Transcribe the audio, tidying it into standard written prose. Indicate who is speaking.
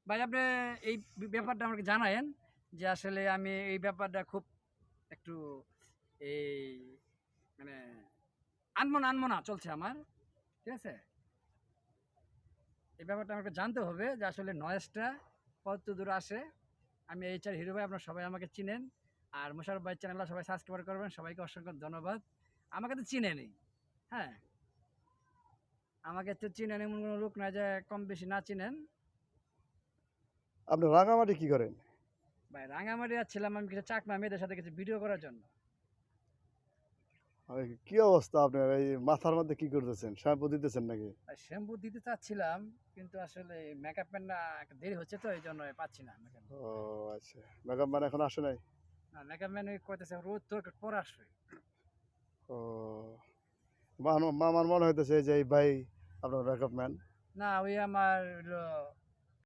Speaker 1: ভাই আপনি এই ব্যাপারটা আমাকে জানায়েন যে আসলে আমি এই ব্যাপারটা খুব একটু এই মানে আনমনা চলছে আমার। ঠিক আছে? এই ব্যাপারটা আমাকে জানতে হবে যে আসলে নয়েজটা কতদূর আসে। আমি এইচআর হিরো ভাই, আপনারা সবাই আমাকে চিনেন। আর মোশাররফ ভাইয়ের চ্যানেলটা সবাই সাবস্ক্রাইব করবেন। সবাইকে অসংখ্য ধন্যবাদ। আমাকে তো চিনেনই। হ্যাঁ? আমাকে তো চিনেন এমন কোনো লোক নাই যে কম বেশি না চিনেন।
Speaker 2: আপনি রাঙামাটি কি করেন?
Speaker 1: ভাই রাঙামাটি যাচ্ছিলাম আমি কিছু চাকমা মেয়েদের সাথে কিছু ভিডিও করার জন্য।
Speaker 2: কি অবস্থা আপনার? এই মাথার মধ্যে কি করতেছেন? শ্যাম্পু দিতেছেন নাকি?
Speaker 1: ভাই শ্যাম্পু দিতে চাচ্ছিলাম কিন্তু আসলে মেকআপ ম্যান না একটু দেরি হচ্ছে তো এইজন্য পাচ্ছি না মেকআপ।
Speaker 2: ও আচ্ছা, মেকআপ ম্যান এখন আসে নাই?
Speaker 1: না মেকআপ ম্যান ওই কইতেছে রোদ তো একটু পরে আসবে।
Speaker 2: ও আমার মনে হইতেছে যে এই ভাই আপনার মেকআপ ম্যান।
Speaker 1: না ওই আমার হলো